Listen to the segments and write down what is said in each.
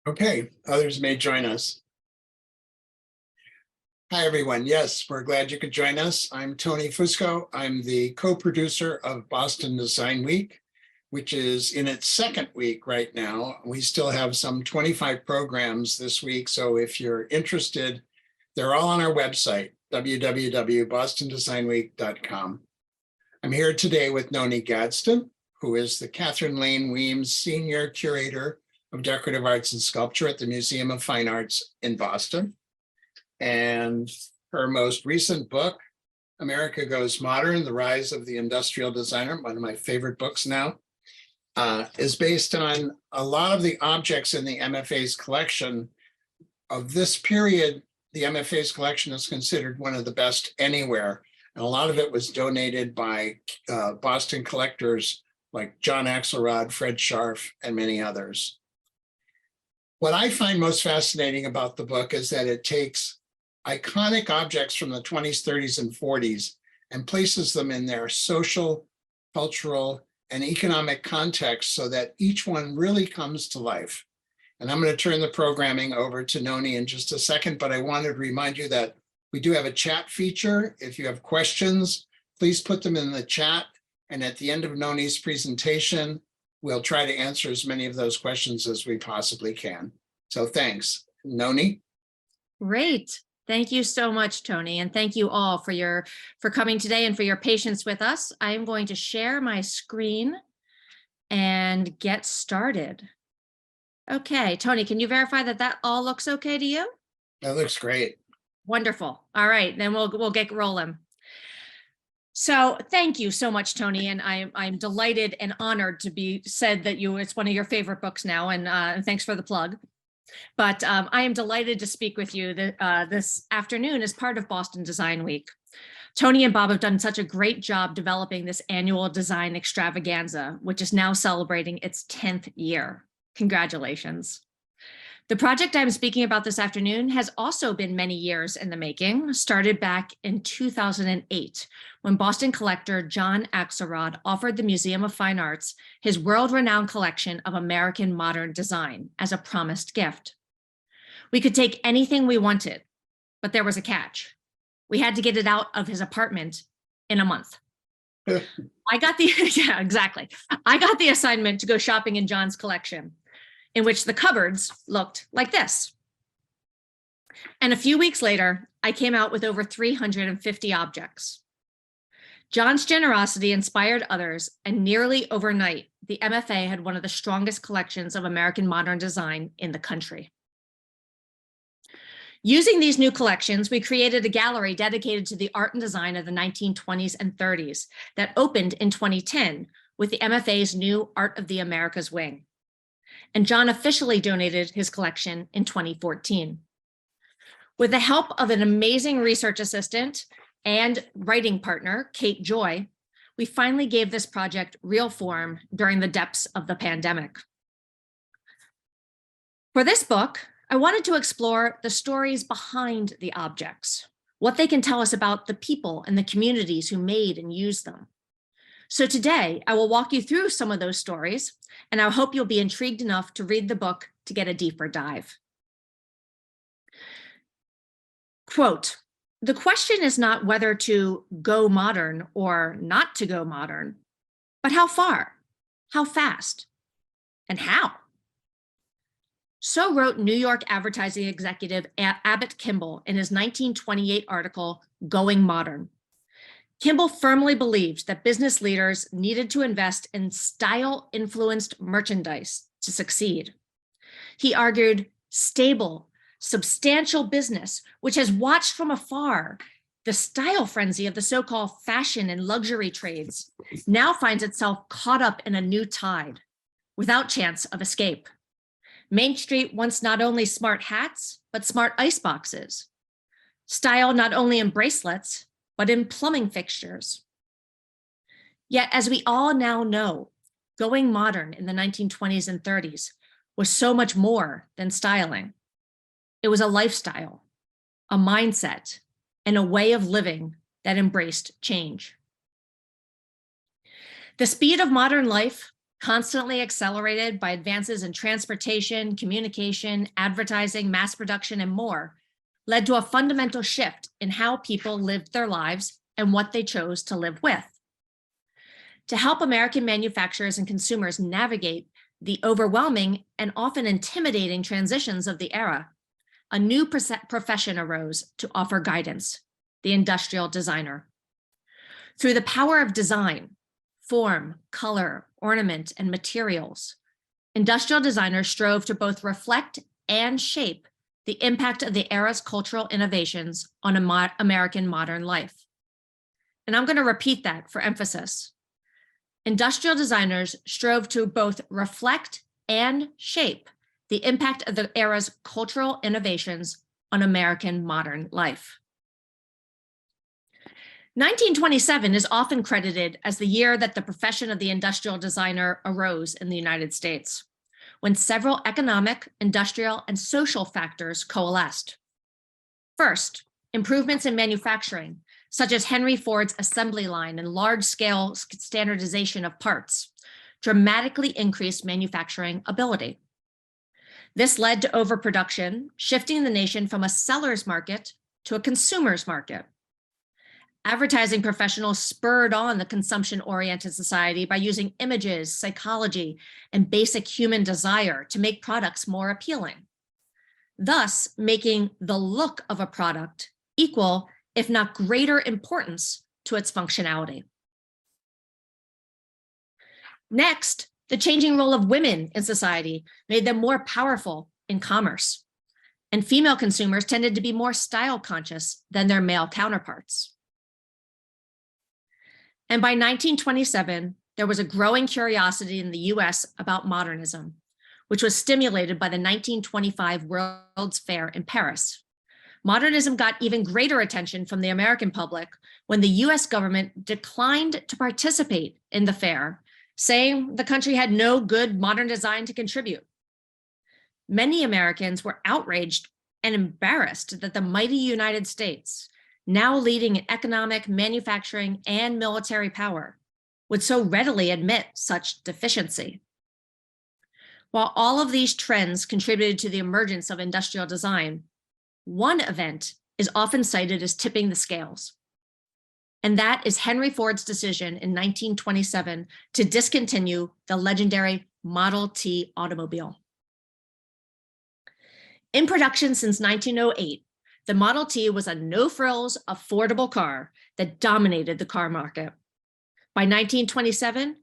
Okay, others may join us. Hi, everyone. Yes, we're glad you could join us. I'm Tony Fusco. I'm the co-producer of Boston Design Week, which is in its second week right now. We still have some 25 programs this week. So if you're interested, they're all on our website, www.bostondesignweek.com. I'm here today with Nonie Gadsden, who is the Catherine Lane Weems Senior Curator of Decorative Arts and Sculpture at the Museum of Fine Arts in Boston. And her most recent book, America Goes Modern, The Rise of the Industrial Designer, one of my favorite books now, is based on a lot of the objects in the MFA's collection. Of this period, the MFA's collection is considered one of the best anywhere. And a lot of it was donated by Boston collectors like John Axelrod, Fred Scharf, and many others. What I find most fascinating about the book is that it takes iconic objects from the 20s, 30s, and 40s and places them in their social, cultural, and economic context so that each one really comes to life. And I'm going to turn the programming over to Nonie in just a second, but I wanted to remind you that we do have a chat feature. If you have questions, please put them in the chat. And at the end of Nonie's presentation, we'll try to answer as many of those questions as we possibly can. So thanks. Nonie? Great. Thank you so much, Tony. And thank you all for coming today and for your patience with us. I'm going to share my screen and get started. Okay, Tony, can you verify that that all looks okay to you? That looks great. Wonderful. All right, then we'll get rolling. So thank you so much, Tony, and I'm delighted and honored to be said that it's one of your favorite books now, and thanks for the plug. But I am delighted to speak with you this afternoon as part of Boston Design Week. Tony and Bob have done such a great job developing this annual design extravaganza, which is now celebrating its 10th year. Congratulations. The project I'm speaking about this afternoon has also been many years in the making, started back in 2008, when Boston collector John Axelrod offered the Museum of Fine Arts his world-renowned collection of American modern design as a promised gift. We could take anything we wanted, but there was a catch. We had to get it out of his apartment in a month. I got the assignment to go shopping in John's collection, in which the cupboards looked like this. And a few weeks later, I came out with over 350 objects. John's generosity inspired others, and nearly overnight, the MFA had one of the strongest collections of American modern design in the country. Using these new collections, we created a gallery dedicated to the art and design of the 1920s and 30s that opened in 2010 with the MFA's new Art of the Americas wing. And John officially donated his collection in 2014. With the help of an amazing research assistant and writing partner, Kate Joy, we finally gave this project real form during the depths of the pandemic. For this book, I wanted to explore the stories behind the objects, what they can tell us about the people and the communities who made and used them. So today, I will walk you through some of those stories, and I hope you'll be intrigued enough to read the book to get a deeper dive. Quote, "The question is not whether to go modern or not to go modern, but how far, how fast, and how." So wrote New York advertising executive Abbott Kimball in his 1928 article, Going Modern. Kimball firmly believed that business leaders needed to invest in style-influenced merchandise to succeed. He argued stable, substantial business, which has watched from afar the style frenzy of the so-called fashion and luxury trades, now finds itself caught up in a new tide without chance of escape. Main Street wants not only smart hats, but smart ice boxes. Style not only in bracelets, but in plumbing fixtures. Yet, as we all now know, going modern in the 1920s and 30s was so much more than styling. It was a lifestyle, a mindset, and a way of living that embraced change. The speed of modern life constantly accelerated by advances in transportation, communication, advertising, mass production, and more, led to a fundamental shift in how people lived their lives and what they chose to live with. To help American manufacturers and consumers navigate the overwhelming and often intimidating transitions of the era, a new profession arose to offer guidance: the industrial designer. Through the power of design, form, color, ornament, and materials, industrial designers strove to both reflect and shape the impact of the era's cultural innovations on American modern life. And I'm going to repeat that for emphasis. Industrial designers strove to both reflect and shape the impact of the era's cultural innovations on American modern life. 1927 is often credited as the year that the profession of the industrial designer arose in the United States, when several economic, industrial, and social factors coalesced. First, improvements in manufacturing, such as Henry Ford's assembly line and large-scale standardization of parts, dramatically increased manufacturing ability. This led to overproduction, shifting the nation from a seller's market to a consumer's market. Advertising professionals spurred on the consumption-oriented society by using images, psychology, and basic human desire to make products more appealing, thus making the look of a product equal, if not greater, importance to its functionality. Next, the changing role of women in society made them more powerful in commerce, and female consumers tended to be more style conscious than their male counterparts. And by 1927, there was a growing curiosity in the US about modernism, which was stimulated by the 1925 World's Fair in Paris. Modernism got even greater attention from the American public when the US government declined to participate in the fair, saying the country had no good modern design to contribute. Many Americans were outraged and embarrassed that the mighty United States, now leading in economic, manufacturing, and military power, would so readily admit such deficiency. While all of these trends contributed to the emergence of industrial design, one event is often cited as tipping the scales, and that is Henry Ford's decision in 1927 to discontinue the legendary Model T automobile. In production since 1908, the Model T was a no-frills, affordable car that dominated the car market. By 1927,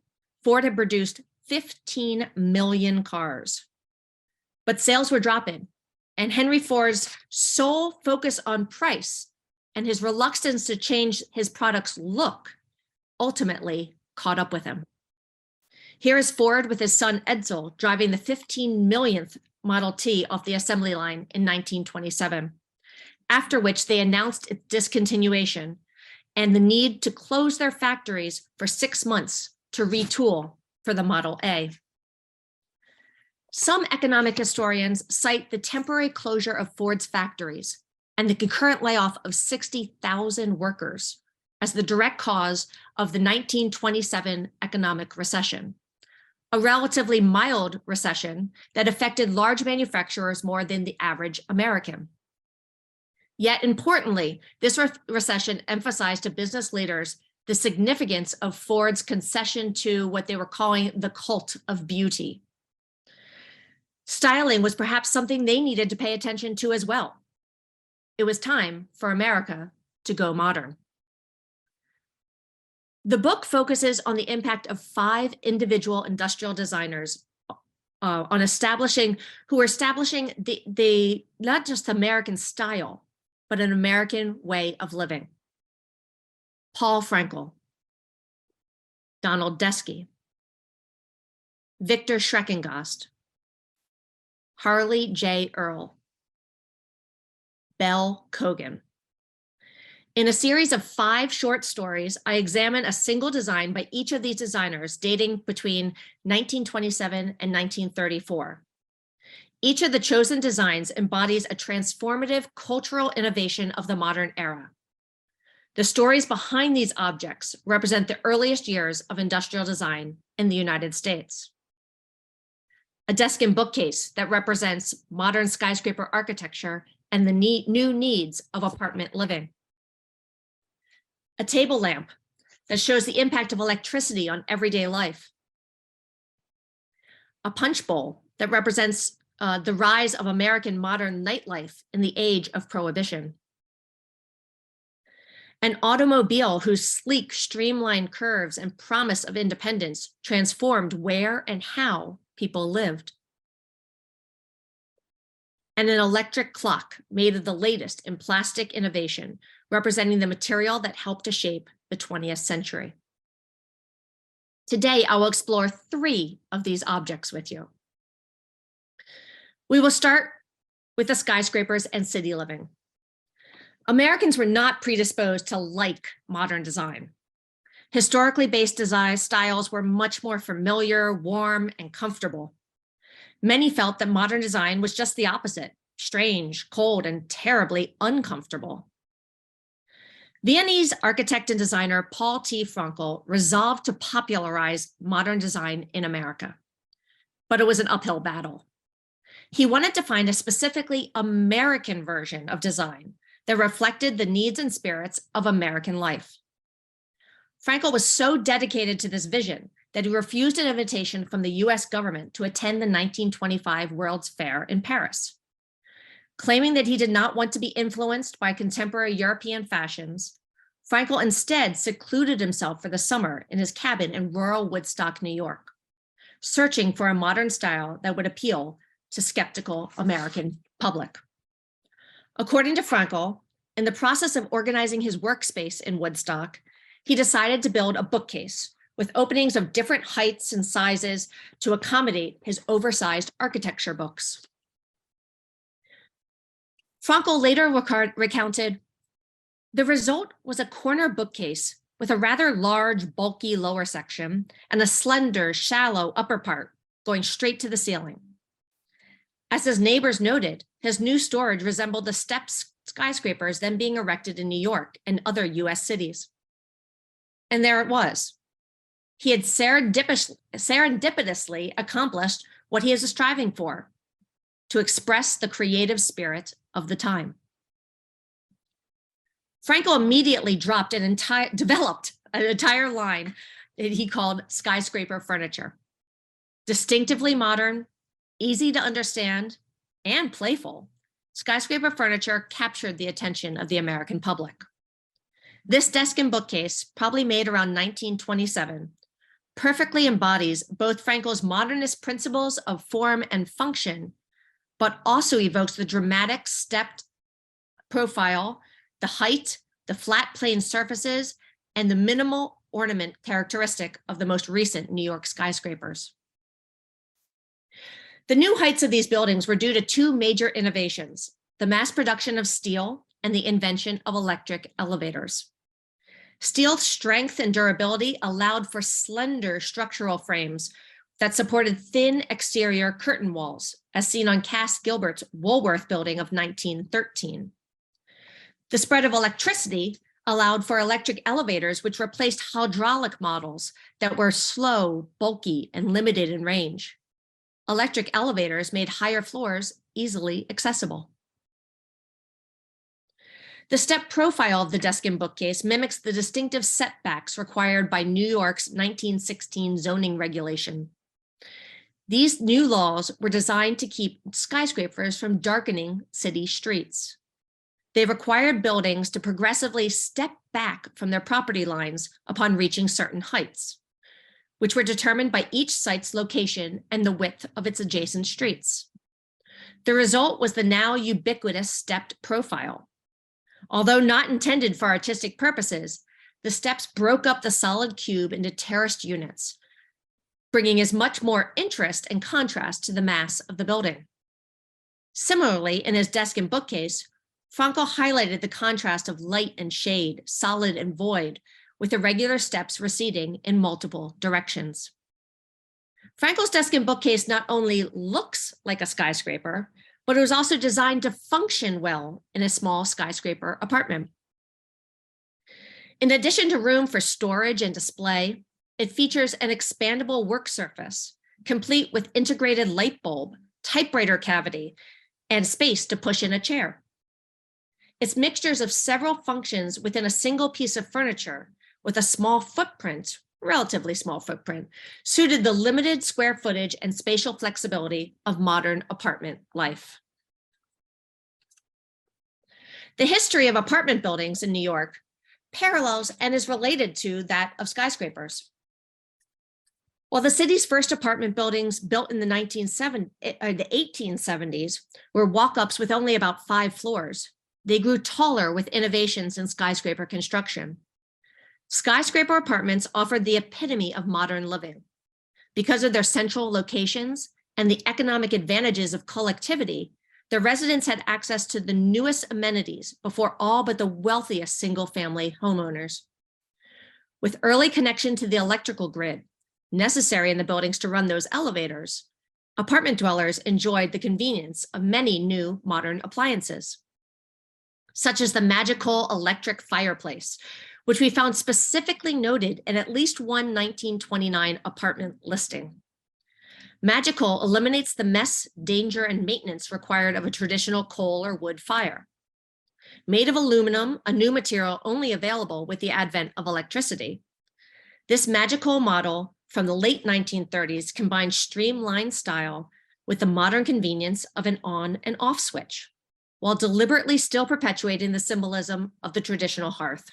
Ford had produced 15 million cars, but sales were dropping, and Henry Ford's sole focus on price and his reluctance to change his product's look ultimately caught up with him. Here is Ford with his son Edsel driving the 15 millionth Model T off the assembly line in 1927, after which they announced its discontinuation and the need to close their factories for 6 months to retool for the Model A. Some economic historians cite the temporary closure of Ford's factories and the concurrent layoff of 60,000 workers as the direct cause of the 1927 economic recession, a relatively mild recession that affected large manufacturers more than the average American. Yet importantly, this recession emphasized to business leaders the significance of Ford's concession to what they were calling the cult of beauty. Styling was perhaps something they needed to pay attention to as well. It was time for America to go modern. The book focuses on the impact of 5 individual industrial designers who were establishing the not just American style, but an American way of living. Paul Frankel, Donald Desky, Victor Schreckengost, Harley J. Earl, Belle Kogan. In a series of 5 short stories, I examine a single design by each of these designers dating between 1927 and 1934. Each of the chosen designs embodies a transformative cultural innovation of the modern era. The stories behind these objects represent the earliest years of industrial design in the United States. A desk and bookcase that represents modern skyscraper architecture and the new needs of apartment living. A table lamp that shows the impact of electricity on everyday life. A punch bowl that represents the rise of American modern nightlife in the age of prohibition. An automobile whose sleek, streamlined curves and promise of independence transformed where and how people lived. And an electric clock made of the latest in plastic innovation, representing the material that helped to shape the 20th century. Today, I will explore 3 of these objects with you. We will start with the skyscrapers and city living. Americans were not predisposed to like modern design. Historically based design styles were much more familiar, warm, and comfortable. Many felt that modern design was just the opposite, strange, cold, and terribly uncomfortable. Viennese architect and designer Paul T. Frankel resolved to popularize modern design in America, but it was an uphill battle. He wanted to find a specifically American version of design that reflected the needs and spirits of American life. Frankel was so dedicated to this vision that he refused an invitation from the US government to attend the 1925 World's Fair in Paris. Claiming that he did not want to be influenced by contemporary European fashions, Frankel instead secluded himself for the summer in his cabin in rural Woodstock, New York, searching for a modern style that would appeal to skeptical American public. According to Frankel, in the process of organizing his workspace in Woodstock, he decided to build a bookcase with openings of different heights and sizes to accommodate his oversized architecture books. Frankel later recounted, the result was a corner bookcase with a rather large, bulky lower section and a slender, shallow upper part going straight to the ceiling. As his neighbors noted, his new storage resembled the stepped skyscrapers then being erected in New York and other US cities. And there it was. He had serendipitously accomplished what he is striving for, to express the creative spirit of the time. Frankel immediately developed an entire line that he called skyscraper furniture. Distinctively modern, easy to understand, and playful, skyscraper furniture captured the attention of the American public. This desk and bookcase, probably made around 1927, perfectly embodies both Frankel's modernist principles of form and function, but also evokes the dramatic stepped profile, the height, the flat plane surfaces, and the minimal ornament characteristic of the most recent New York skyscrapers. The new heights of these buildings were due to 2 major innovations, the mass production of steel and the invention of electric elevators. Steel's strength and durability allowed for slender structural frames that supported thin exterior curtain walls, as seen on Cass Gilbert's Woolworth building of 1913. The spread of electricity allowed for electric elevators, which replaced hydraulic models that were slow, bulky, and limited in range. Electric elevators made higher floors easily accessible. The step profile of the desk and bookcase mimics the distinctive setbacks required by New York's 1916 zoning regulation. These new laws were designed to keep skyscrapers from darkening city streets. They required buildings to progressively step back from their property lines upon reaching certain heights, which were determined by each site's location and the width of its adjacent streets. The result was the now ubiquitous stepped profile. Although not intended for artistic purposes, the steps broke up the solid cube into terraced units, bringing as much more interest and contrast to the mass of the building. Similarly, in his desk and bookcase, Frankel highlighted the contrast of light and shade, solid and void, with irregular steps receding in multiple directions. Frankel's desk and bookcase not only looks like a skyscraper, but it was also designed to function well in a small skyscraper apartment. In addition to room for storage and display, it features an expandable work surface, complete with integrated light bulb, typewriter cavity, and space to push in a chair. Its mixtures of several functions within a single piece of furniture with a small footprint, relatively small footprint, suited the limited square footage and spatial flexibility of modern apartment life. The history of apartment buildings in New York parallels and is related to that of skyscrapers. While the city's first apartment buildings built in the 1870s were walk-ups with only about 5 floors, they grew taller with innovations in skyscraper construction. Skyscraper apartments offered the epitome of modern living. Because of their central locations and the economic advantages of collectivity, the residents had access to the newest amenities before all but the wealthiest single-family homeowners. With early connection to the electrical grid, necessary in the buildings to run those elevators, apartment dwellers enjoyed the convenience of many new modern appliances, such as the magical electric fireplace, which we found specifically noted in at least one 1929 apartment listing. Magical eliminates the mess, danger, and maintenance required of a traditional coal or wood fire. Made of aluminum, a new material only available with the advent of electricity, this magical model from the late 1930s combined streamlined style with the modern convenience of an on and off switch, while deliberately still perpetuating the symbolism of the traditional hearth.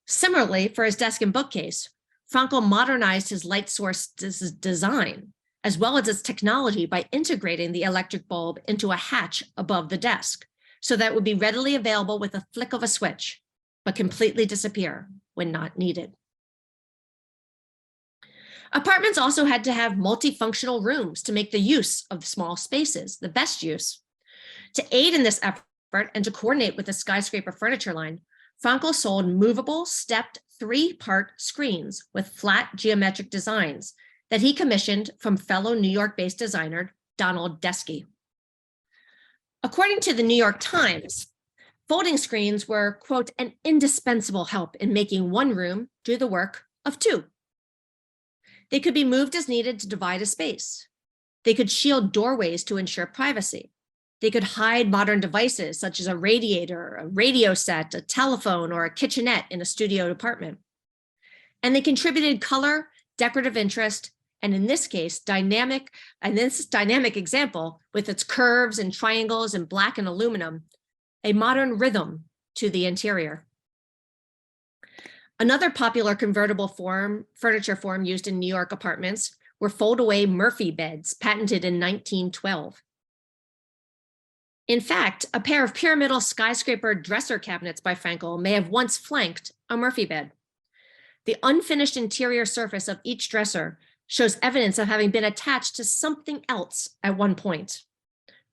Similarly, for his desk and bookcase, Frankel modernized his light source design, as well as its technology, by integrating the electric bulb into a hatch above the desk, so that it would be readily available with a flick of a switch, but completely disappear when not needed. Apartments also had to have multifunctional rooms to make the use of small spaces the best use. To aid in this effort and to coordinate with the skyscraper furniture line, Frankel sold movable, stepped 3-part screens with flat geometric designs that he commissioned from fellow New York-based designer Donald Deco. According to the New York Times, folding screens were, quote, an indispensable help in making one room do the work of 2. They could be moved as needed to divide a space. They could shield doorways to ensure privacy. They could hide modern devices such as a radiator, a radio set, a telephone, or a kitchenette in a studio apartment. And they contributed color, decorative interest, and in this case, dynamic example with its curves and triangles and black and aluminum, a modern rhythm to the interior. Another popular convertible furniture form used in New York apartments were fold-away Murphy beds, patented in 1912. In fact, a pair of pyramidal skyscraper dresser cabinets by Frankel may have once flanked a Murphy bed. The unfinished interior surface of each dresser shows evidence of having been attached to something else at one point,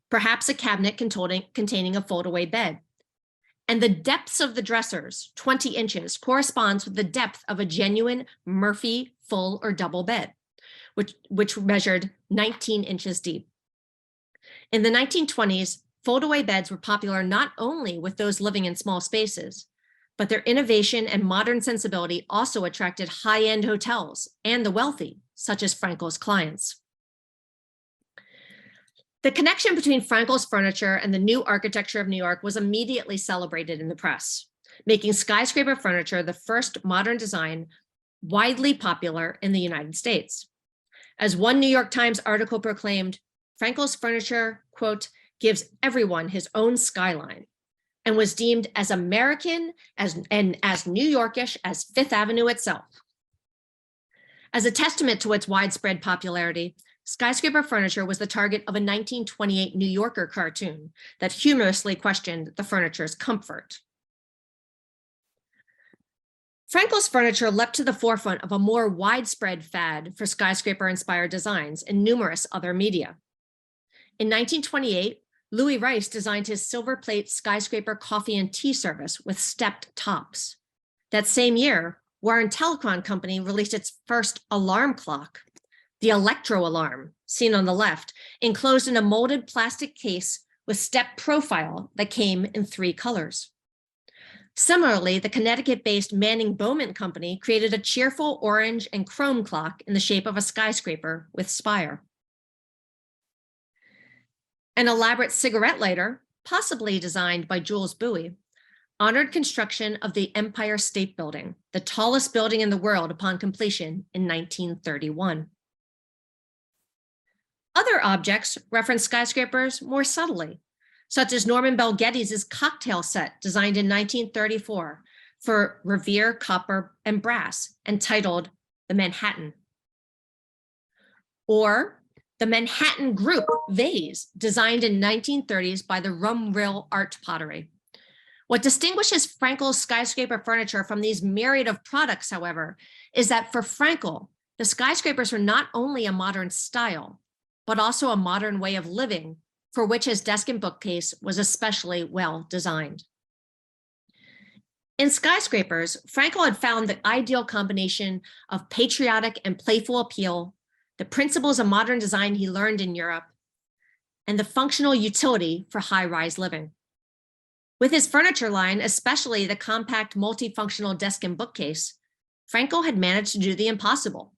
perhaps a cabinet containing a fold-away bed. And the depths of the dressers, 20 inches, corresponds with the depth of a genuine Murphy full or double bed, which measured 19 inches deep. In the 1920s, fold-away beds were popular not only with those living in small spaces, but their innovation and modern sensibility also attracted high-end hotels and the wealthy, such as Frankel's clients. The connection between Frankel's furniture and the new architecture of New York was immediately celebrated in the press, making skyscraper furniture the first modern design widely popular in the United States. As one New York Times article proclaimed, Frankel's furniture, quote, gives everyone his own skyline, and was deemed as American and as New Yorkish as Fifth Avenue itself. As a testament to its widespread popularity, skyscraper furniture was the target of a 1928 New Yorker cartoon that humorously questioned the furniture's comfort. Frankel's furniture leapt to the forefront of a more widespread fad for skyscraper-inspired designs in numerous other media. In 1928, Louis Rice designed his silver plate skyscraper coffee and tea service with stepped tops. That same year, Warren Telecom Company released its first alarm clock, the electro alarm, seen on the left, enclosed in a molded plastic case with step profile that came in 3 colors. Similarly, the Connecticut-based Manning Bowman Company created a cheerful orange and chrome clock in the shape of a skyscraper with spire. An elaborate cigarette lighter, possibly designed by Jules Bowie, honored construction of the Empire State Building, the tallest building in the world upon completion in 1931. Other objects reference skyscrapers more subtly, such as Norman Bell Geddes' cocktail set designed in 1934 for Revere Copper and Brass and titled the Manhattan. Or the Manhattan Group vase designed in 1930s by the Rumrill Art Pottery. What distinguishes Frankel's skyscraper furniture from these myriad of products, however, is that for Frankel, the skyscrapers were not only a modern style, but also a modern way of living, for which his desk and bookcase was especially well designed. In skyscrapers, Frankel had found the ideal combination of patriotic and playful appeal, the principles of modern design he learned in Europe, and the functional utility for high-rise living. With his furniture line, especially the compact multifunctional desk and bookcase, Frankel had managed to do the impossible,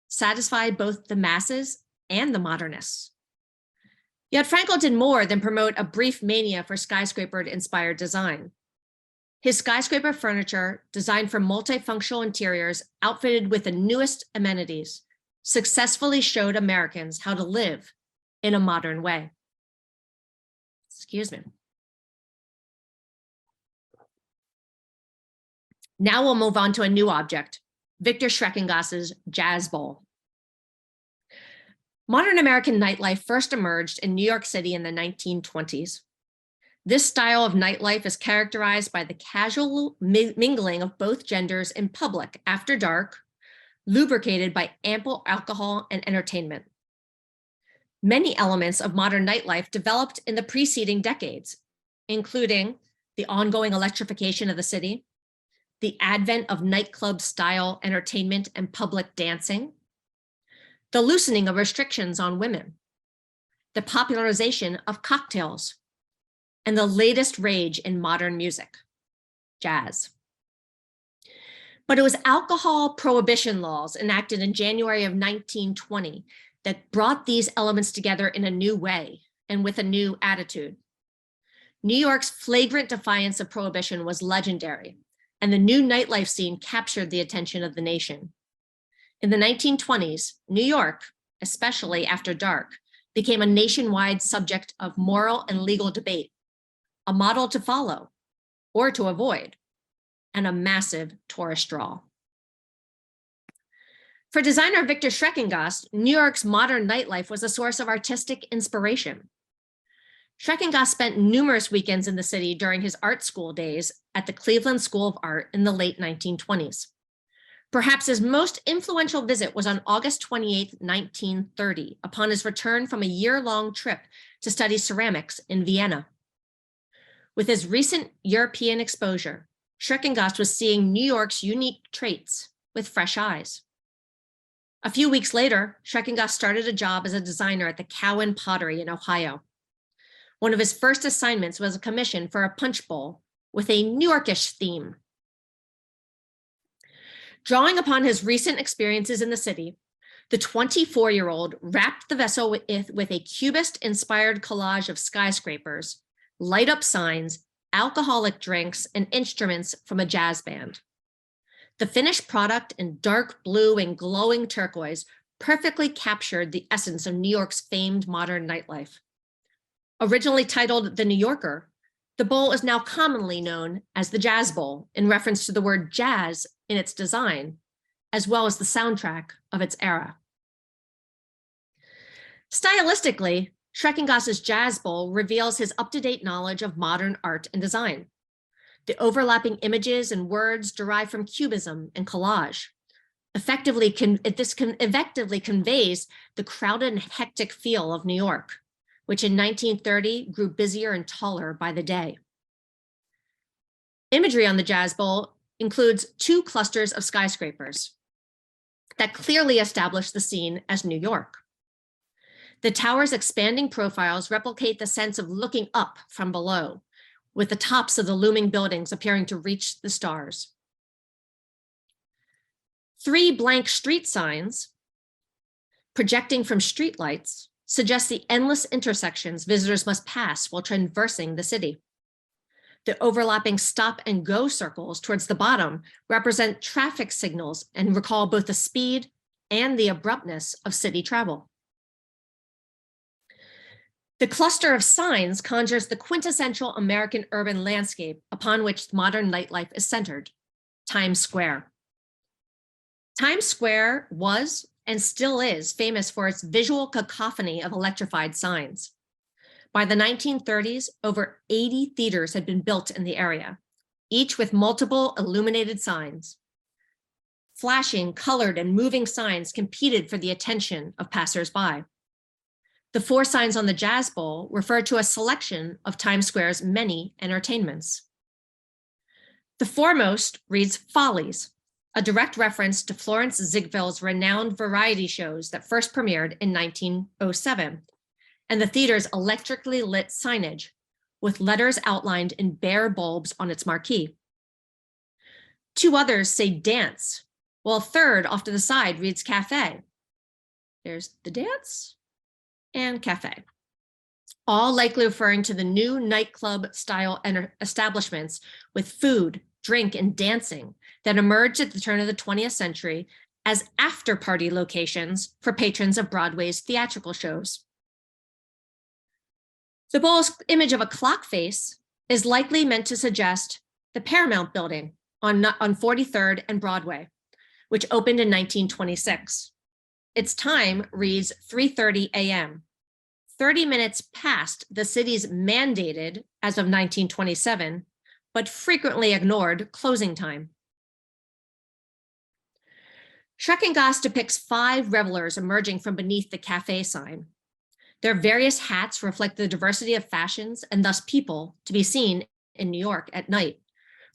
satisfy both the masses and the modernists. Yet Frankel did more than promote a brief mania for skyscraper-inspired design. His skyscraper furniture, designed for multifunctional interiors outfitted with the newest amenities, successfully showed Americans how to live in a modern way. Excuse me. Now we'll move on to a new object, Victor Schreckengoss's Jazz Bowl. Modern American nightlife first emerged in New York City in the 1920s. This style of nightlife is characterized by the casual mingling of both genders in public after dark, lubricated by ample alcohol and entertainment. Many elements of modern nightlife developed in the preceding decades, including the ongoing electrification of the city, the advent of nightclub-style entertainment and public dancing, the loosening of restrictions on women, the popularization of cocktails, and the latest rage in modern music, jazz. But it was alcohol prohibition laws enacted in January of 1920 that brought these elements together in a new way and with a new attitude. New York's flagrant defiance of prohibition was legendary, and the new nightlife scene captured the attention of the nation. In the 1920s, New York, especially after dark, became a nationwide subject of moral and legal debate, a model to follow or to avoid, and a massive tourist draw. For designer Victor Schreckengoss, New York's modern nightlife was a source of artistic inspiration. Schreckengoss spent numerous weekends in the city during his art school days at the Cleveland School of Art in the late 1920s. Perhaps his most influential visit was on August 28, 1930, upon his return from a year-long trip to study ceramics in Vienna. With his recent European exposure, Schreckengoss was seeing New York's unique traits with fresh eyes. A few weeks later, Schreckengoss started a job as a designer at the Cowan Pottery in Ohio. One of his first assignments was a commission for a punch bowl with a New Yorkish theme. Drawing upon his recent experiences in the city, the 24-year-old wrapped the vessel with a cubist-inspired collage of skyscrapers, light-up signs, alcoholic drinks, and instruments from a jazz band. The finished product in dark blue and glowing turquoise perfectly captured the essence of New York's famed modern nightlife. Originally titled The New Yorker, the bowl is now commonly known as the Jazz Bowl in reference to the word jazz in its design, as well as the soundtrack of its era. Stylistically, Schreckengoss's Jazz Bowl reveals his up-to-date knowledge of modern art and design. The overlapping images and words derive from cubism and collage. This effectively conveys the crowded and hectic feel of New York, which in 1930 grew busier and taller by the day. Imagery on the Jazz Bowl includes two clusters of skyscrapers that clearly establish the scene as New York. The tower's expanding profiles replicate the sense of looking up from below, with the tops of the looming buildings appearing to reach the stars. 3 blank street signs projecting from streetlights suggest the endless intersections visitors must pass while traversing the city. The overlapping stop and go circles towards the bottom represent traffic signals and recall both the speed and the abruptness of city travel. The cluster of signs conjures the quintessential American urban landscape upon which modern nightlife is centered, Times Square. Times Square was and still is famous for its visual cacophony of electrified signs. By the 1930s, over 80 theaters had been built in the area, each with multiple illuminated signs. Flashing, colored, and moving signs competed for the attention of passersby. The 4 signs on the Jazz Bowl refer to a selection of Times Square's many entertainments. The foremost reads Follies, a direct reference to Florence Ziegfel's renowned variety shows that first premiered in 1907, and the theater's electrically lit signage with letters outlined in bare bulbs on its marquee. 2 others say Dance, while a third off to the side reads Cafe. There's the Dance and Cafe, all likely referring to the new nightclub style establishments with food, drink, and dancing that emerged at the turn of the 20th century as after-party locations for patrons of Broadway's theatrical shows. The bowl's image of a clock face is likely meant to suggest the Paramount Building on 43rd and Broadway, which opened in 1926. Its time reads 3:30 a.m., 30 minutes past the city's mandated, as of 1927, but frequently ignored closing time. Schreckengost depicts 5 revelers emerging from beneath the cafe sign. Their various hats reflect the diversity of fashions and thus people to be seen in New York at night,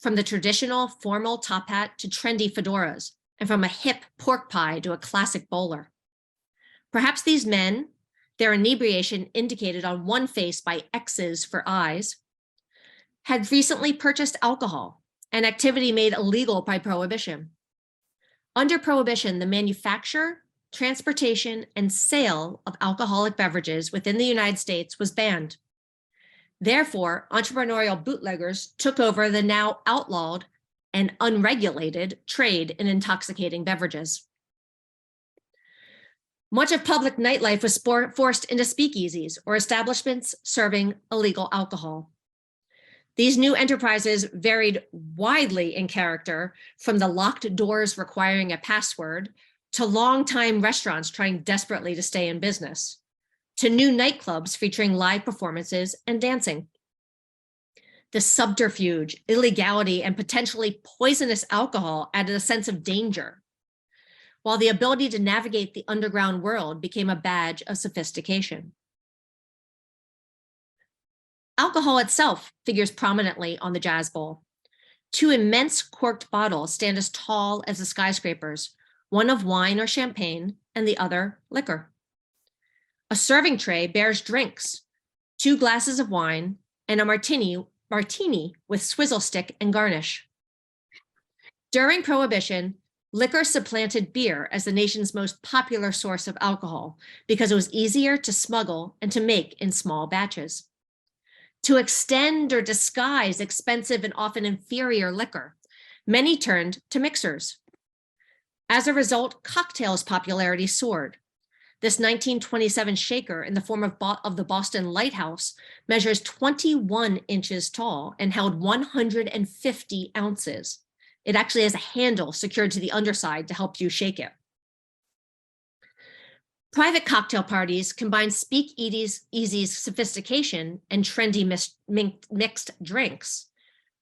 from the traditional formal top hat to trendy fedoras, and from a hip pork pie to a classic bowler. Perhaps these men, their inebriation indicated on one face by X's for eyes, had recently purchased alcohol, an activity made illegal by Prohibition. Under Prohibition, the manufacture, transportation, and sale of alcoholic beverages within the United States was banned. Therefore, entrepreneurial bootleggers took over the now outlawed and unregulated trade in intoxicating beverages. Much of public nightlife was forced into speakeasies or establishments serving illegal alcohol. These new enterprises varied widely in character, from the locked doors requiring a password to long-time restaurants trying desperately to stay in business, to new nightclubs featuring live performances and dancing. The subterfuge, illegality, and potentially poisonous alcohol added a sense of danger, while the ability to navigate the underground world became a badge of sophistication. Alcohol itself figures prominently on the Jazz Bowl. 2 immense corked bottles stand as tall as the skyscrapers, one of wine or champagne and the other liquor. A serving tray bears drinks, 2 glasses of wine, and a martini with swizzle stick and garnish. During Prohibition, liquor supplanted beer as the nation's most popular source of alcohol because it was easier to smuggle and to make in small batches. To extend or disguise expensive and often inferior liquor, many turned to mixers. As a result, cocktails' popularity soared. This 1927 shaker in the form of the Boston Lighthouse measures 21 inches tall and held 150 ounces. It actually has a handle secured to the underside to help you shake it. Private cocktail parties combine speakeasy's sophistication and trendy mixed drinks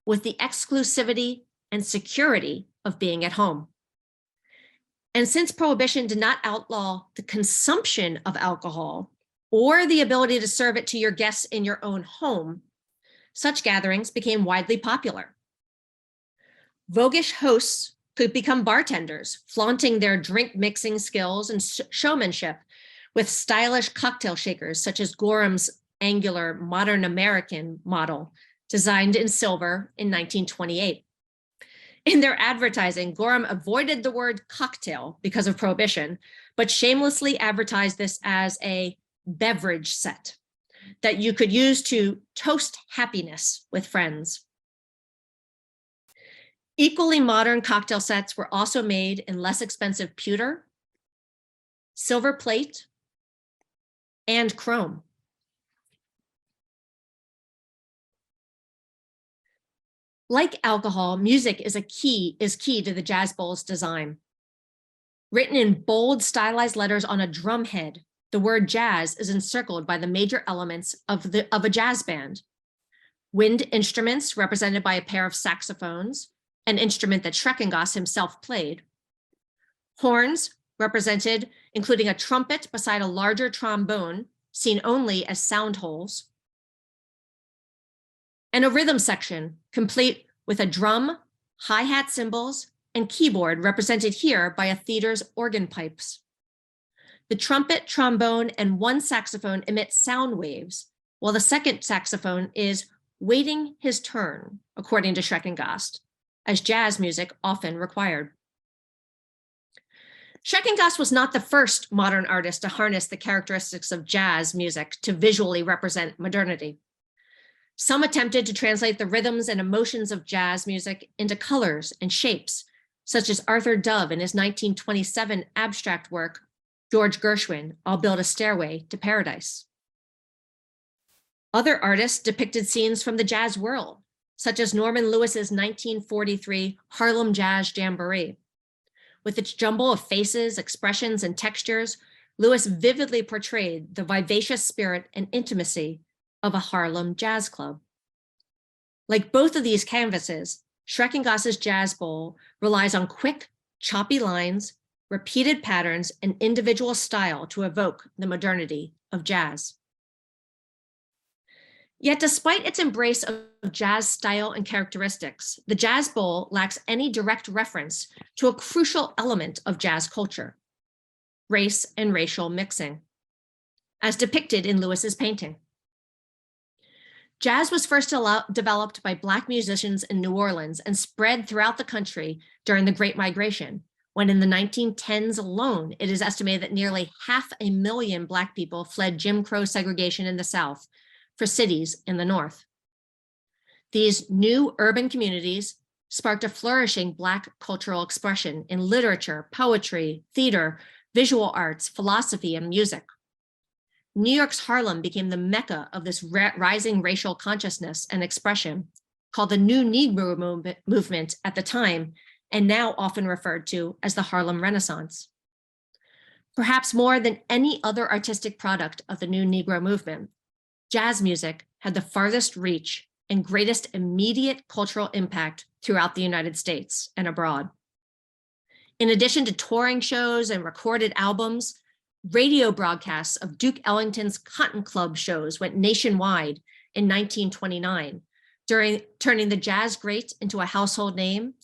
with the exclusivity and security of being at home. And since Prohibition did not outlaw the consumption of alcohol or the ability to serve it to your guests in your own home, such gatherings became widely popular. Voguish hosts could become bartenders, flaunting their drink mixing skills and showmanship with stylish cocktail shakers such as Gorham's angular modern American model, designed in silver in 1928. In their advertising, Gorham avoided the word cocktail because of prohibition, but shamelessly advertised this as a beverage set that you could use to toast happiness with friends. Equally modern cocktail sets were also made in less expensive pewter, silver plate, and chrome. Like alcohol, music is key to the Jazz Bowl's design. Written in bold, stylized letters on a drum head, the word jazz is encircled by the major elements of a jazz band. Wind instruments represented by a pair of saxophones, an instrument that Schreckengoss himself played. Horns represented, including a trumpet beside a larger trombone, seen only as sound holes. And a rhythm section, complete with a drum, hi-hat cymbals, and keyboard represented here by a theater's organ pipes. The trumpet, trombone, and one saxophone emit sound waves, while the second saxophone is waiting his turn, according to Schreckengoss, as jazz music often required. Schreckengoss was not the first modern artist to harness the characteristics of jazz music to visually represent modernity. Some attempted to translate the rhythms and emotions of jazz music into colors and shapes, such as Arthur Dove in his 1927 abstract work, George Gershwin, I'll Build a Stairway to Paradise. Other artists depicted scenes from the jazz world, such as Norman Lewis's 1943 Harlem Jazz Jamboree. With its jumble of faces, expressions, and textures, Lewis vividly portrayed the vivacious spirit and intimacy of a Harlem jazz club. Like both of these canvases, Schreckengoss's Jazz Bowl relies on quick, choppy lines, repeated patterns, and individual style to evoke the modernity of jazz. Yet despite its embrace of jazz style and characteristics, the Jazz Bowl lacks any direct reference to a crucial element of jazz culture, race and racial mixing, as depicted in Lewis's painting. Jazz was first developed by Black musicians in New Orleans and spread throughout the country during the Great Migration, when in the 1910s alone, it is estimated that nearly 500,000 Black people fled Jim Crow segregation in the South for cities in the North. These new urban communities sparked a flourishing Black cultural expression in literature, poetry, theater, visual arts, philosophy, and music. New York's Harlem became the mecca of this rising racial consciousness and expression, called the New Negro movement at the time, and now often referred to as the Harlem Renaissance. Perhaps more than any other artistic product of the New Negro movement, jazz music had the farthest reach and greatest immediate cultural impact throughout the United States and abroad. In addition to touring shows and recorded albums, radio broadcasts of Duke Ellington's Cotton Club shows went nationwide in 1929, turning the jazz great into a household name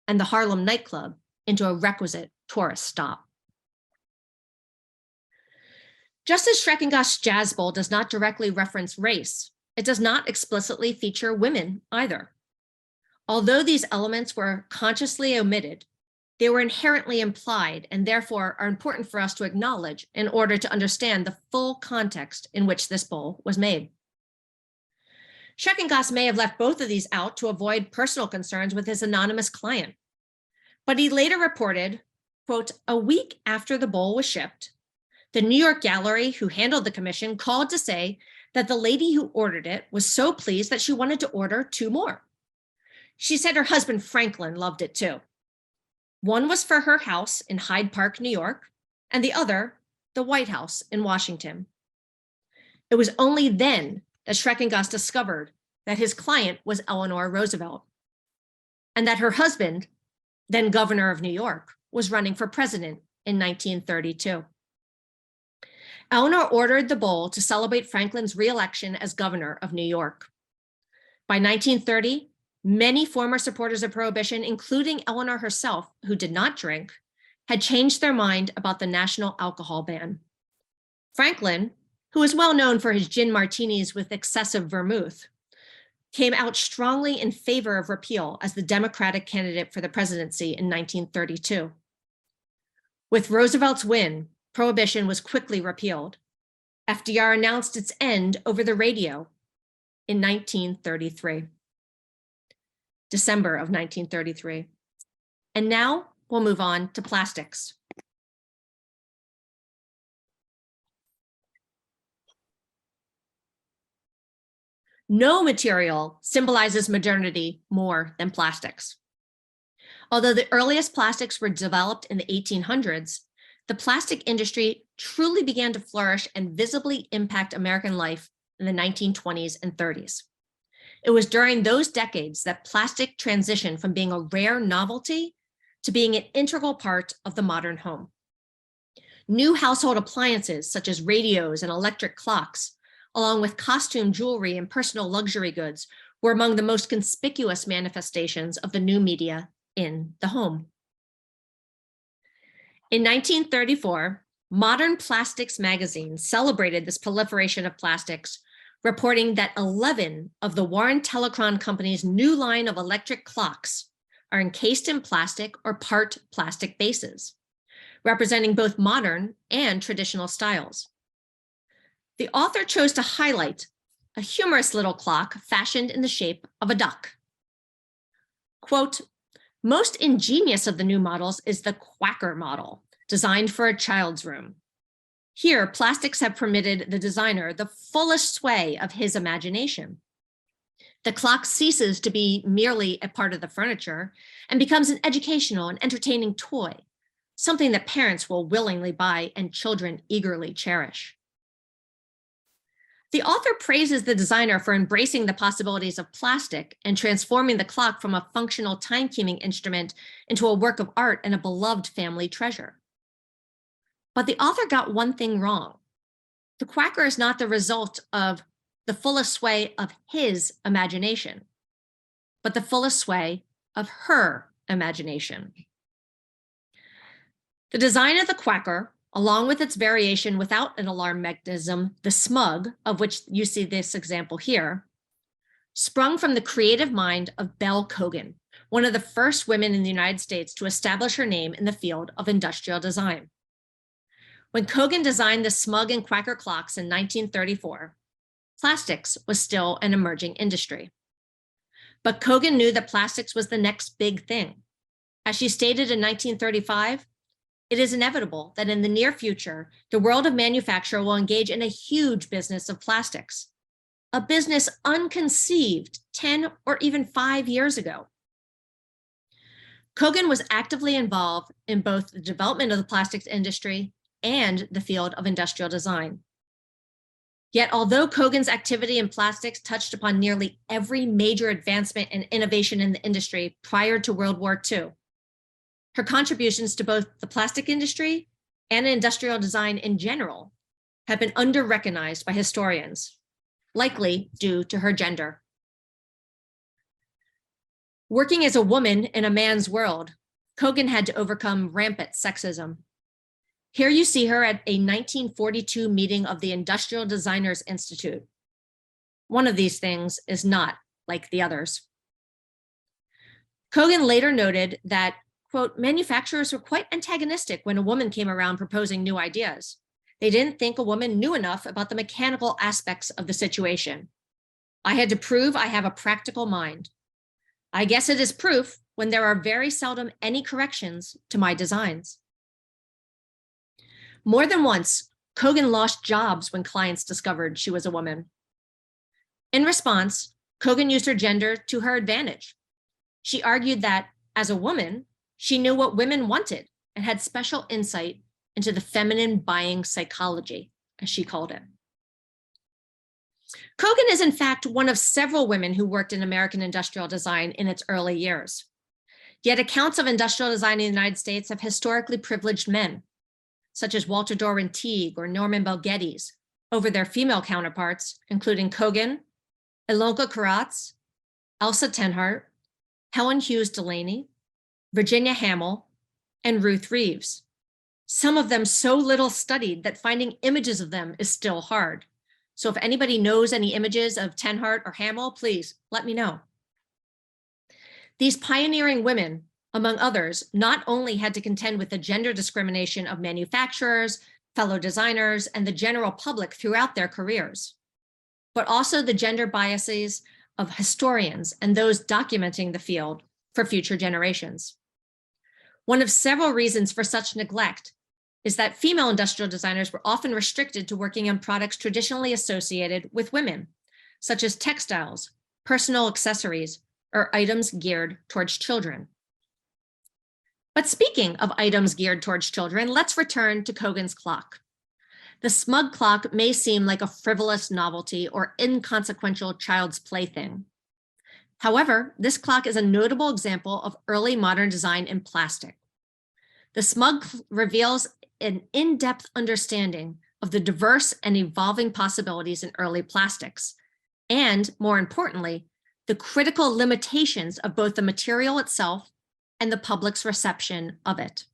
and the Harlem nightclub into a requisite tourist stop. Just as Schreckengoss' Jazz Bowl does not directly reference race, it does not explicitly feature women either. Although these elements were consciously omitted, they were inherently implied and therefore are important for us to acknowledge in order to understand the full context in which this bowl was made. Schreckengoss may have left both of these out to avoid personal concerns with his anonymous client, but he later reported, quote, "A week after the bowl was shipped, the New York gallery who handled the commission called to say that the lady who ordered it was so pleased that she wanted to order 2 more. She said her husband Franklin loved it too. One was for her house in Hyde Park, New York, and the other, the White House in Washington." It was only then that Schreckengoss discovered that his client was Eleanor Roosevelt, and that her husband, then governor of New York, was running for president in 1932. Eleanor ordered the bowl to celebrate Franklin's re-election as governor of New York. By 1930, many former supporters of Prohibition, including Eleanor herself, who did not drink, had changed their mind about the national alcohol ban. Franklin, who was well known for his gin martinis with excessive vermouth, came out strongly in favor of repeal as the Democratic candidate for the presidency in 1932. With Roosevelt's win, Prohibition was quickly repealed. FDR announced its end over the radio in 1933, December of 1933. And now we'll move on to plastics. No material symbolizes modernity more than plastics. Although the earliest plastics were developed in the 1800s, the plastic industry truly began to flourish and visibly impact American life in the 1920s and 30s. It was during those decades that plastic transitioned from being a rare novelty to being an integral part of the modern home. New household appliances such as radios and electric clocks, along with costume jewelry and personal luxury goods, were among the most conspicuous manifestations of the new media in the home. In 1934, Modern Plastics magazine celebrated this proliferation of plastics, reporting that 11 of the Warren Telecron Company's new line of electric clocks are encased in plastic or part plastic bases, representing both modern and traditional styles. The author chose to highlight a humorous little clock fashioned in the shape of a duck. Quote, "Most ingenious of the new models is the Quacker model, designed for a child's room. Here, plastics have permitted the designer the fullest sway of his imagination. The clock ceases to be merely a part of the furniture and becomes an educational and entertaining toy, something that parents will willingly buy and children eagerly cherish." The author praises the designer for embracing the possibilities of plastic and transforming the clock from a functional timekeeping instrument into a work of art and a beloved family treasure. But the author got one thing wrong. The Quacker is not the result of the fullest sway of his imagination, but the fullest sway of her imagination. The design of the Quacker, along with its variation without an alarm mechanism, the Smug, of which you see this example here, sprung from the creative mind of Belle Cogan, one of the first women in the United States to establish her name in the field of industrial design. When Cogan designed the Smug and Quacker clocks in 1934, plastics was still an emerging industry. But Cogan knew that plastics was the next big thing. As she stated in 1935, "It is inevitable that in the near future, the world of manufacture will engage in a huge business of plastics, a business unconceived 10 or even 5 years ago." Cogan was actively involved in both the development of the plastics industry and the field of industrial design. Yet, although Cogan's activity in plastics touched upon nearly every major advancement and innovation in the industry prior to World War II, her contributions to both the plastic industry and industrial design in general have been under-recognized by historians, likely due to her gender. Working as a woman in a man's world, Cogan had to overcome rampant sexism. Here you see her at a 1942 meeting of the Industrial Designers Institute. One of these things is not like the others. Cogan later noted that, quote, "Manufacturers were quite antagonistic when a woman came around proposing new ideas. They didn't think a woman knew enough about the mechanical aspects of the situation. I had to prove I have a practical mind. I guess it is proof when there are very seldom any corrections to my designs." More than once, Cogan lost jobs when clients discovered she was a woman. In response, Cogan used her gender to her advantage. She argued that, as a woman, she knew what women wanted and had special insight into the feminine buying psychology, as she called it. Cogan is, in fact, one of several women who worked in American industrial design in its early years. Yet accounts of industrial design in the United States have historically privileged men, such as Walter Dorwin Teague or Norman Bell Geddes, over their female counterparts, including Cogan, Ilonka Karatz, Elsa Tenhart, Helen Hughes Delaney, Virginia Hamill, and Ruth Reeves. Some of them so little studied that finding images of them is still hard. So if anybody knows any images of Tenhart or Hamill, please let me know. These pioneering women, among others, not only had to contend with the gender discrimination of manufacturers, fellow designers, and the general public throughout their careers, but also the gender biases of historians and those documenting the field for future generations. One of several reasons for such neglect is that female industrial designers were often restricted to working on products traditionally associated with women, such as textiles, personal accessories, or items geared towards children. But speaking of items geared towards children, let's return to Kogan's clock. The smug clock may seem like a frivolous novelty or inconsequential child's plaything. However, this clock is a notable example of early modern design in plastic. The smug reveals an in-depth understanding of the diverse and evolving possibilities in early plastics, and more importantly, the critical limitations of both the material itself and the public's reception of it.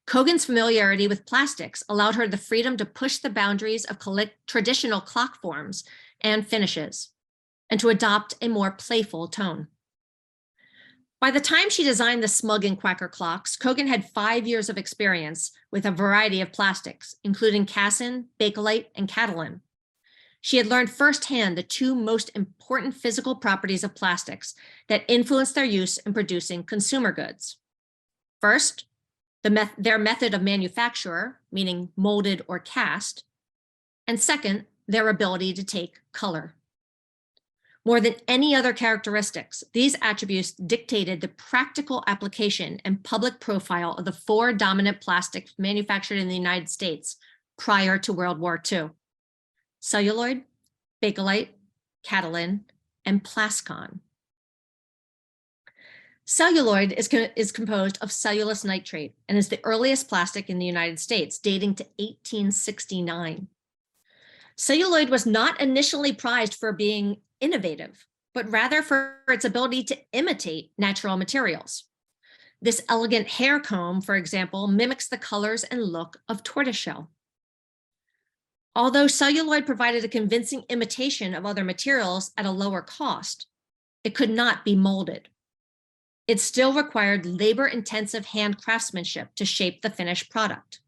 Kogan's familiarity with plastics allowed her the freedom to push the boundaries of traditional clock forms and finishes, and to adopt a more playful tone. By the time she designed the Smug and Quacker clocks, Kogan had 5 years of experience with a variety of plastics, including Cassin, Bakelite, and Catalin. She had learned firsthand the two most important physical properties of plastics that influence their use in producing consumer goods. First, their method of manufacture, meaning molded or cast, and second, their ability to take color. More than any other characteristics, these attributes dictated the practical application and public profile of the 4 dominant plastics manufactured in the United States prior to World War II: celluloid, Bakelite, Catalin, and Plascon. Celluloid is composed of cellulose nitrate and is the earliest plastic in the United States, dating to 1869. Celluloid was not initially prized for being innovative, but rather for its ability to imitate natural materials. This elegant hair comb, for example, mimics the colors and look of tortoiseshell. Although celluloid provided a convincing imitation of other materials at a lower cost, it could not be molded. It still required labor-intensive hand craftsmanship to shape the finished product.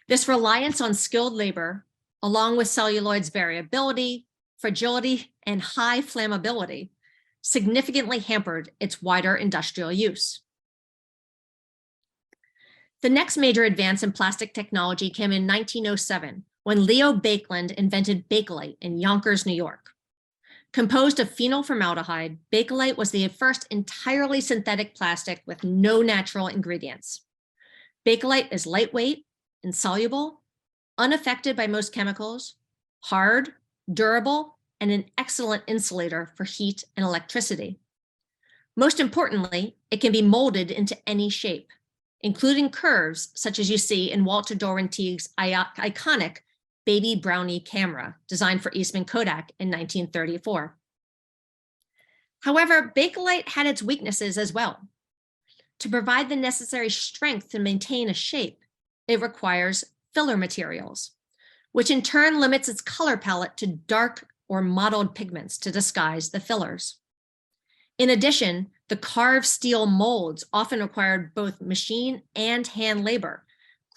This reliance on skilled labor, along with celluloid's variability, fragility, and high flammability, significantly hampered its wider industrial use. The next major advance in plastic technology came in 1907, when Leo Baekeland invented Bakelite in Yonkers, New York. Composed of phenol formaldehyde, Bakelite was the first entirely synthetic plastic with no natural ingredients. Bakelite is lightweight, insoluble, unaffected by most chemicals, hard, durable, and an excellent insulator for heat and electricity. Most importantly, it can be molded into any shape, including curves such as you see in Walter Dorenteig's iconic Baby Brownie camera, designed for Eastman Kodak in 1934. However, Bakelite had its weaknesses as well. To provide the necessary strength to maintain a shape, it requires filler materials, which in turn limits its color palette to dark or mottled pigments to disguise the fillers. In addition, the carved steel molds often required both machine and hand labor,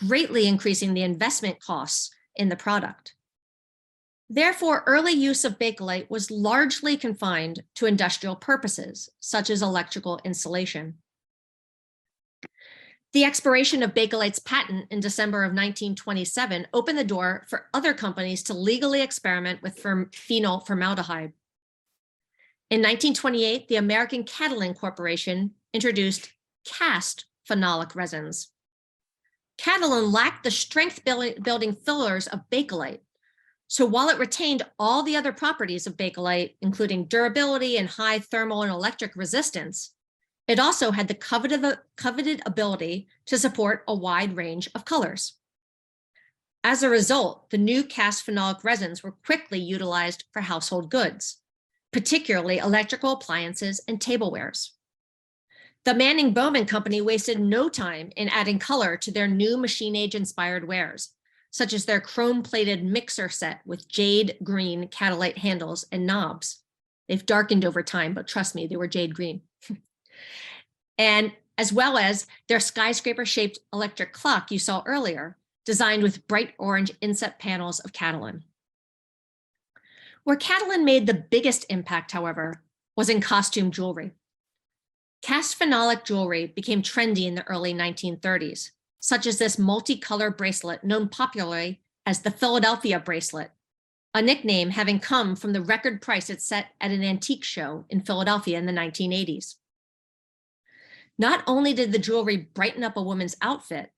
greatly increasing the investment costs in the product. Therefore, early use of Bakelite was largely confined to industrial purposes, such as electrical insulation. The expiration of Bakelite's patent in December of 1927 opened the door for other companies to legally experiment with phenol formaldehyde. In 1928, the American Catalin Corporation introduced cast phenolic resins. Catalin lacked the strength-building fillers of Bakelite, so while it retained all the other properties of Bakelite, including durability and high thermal and electric resistance, it also had the coveted ability to support a wide range of colors. As a result, the new cast phenolic resins were quickly utilized for household goods, particularly electrical appliances and tablewares. The Manning-Bowman Company wasted no time in adding color to their new machine age-inspired wares, such as their chrome-plated mixer set with jade green Catalyte handles and knobs. They've darkened over time, but trust me, they were jade green. And as well as their skyscraper-shaped electric clock you saw earlier, designed with bright orange inset panels of Catalin. Where Catalin made the biggest impact, however, was in costume jewelry. Cast phenolic jewelry became trendy in the early 1930s, such as this multicolor bracelet known popularly as the Philadelphia bracelet, a nickname having come from the record price it set at an antique show in Philadelphia in the 1980s. Not only did the jewelry brighten up a woman's outfit,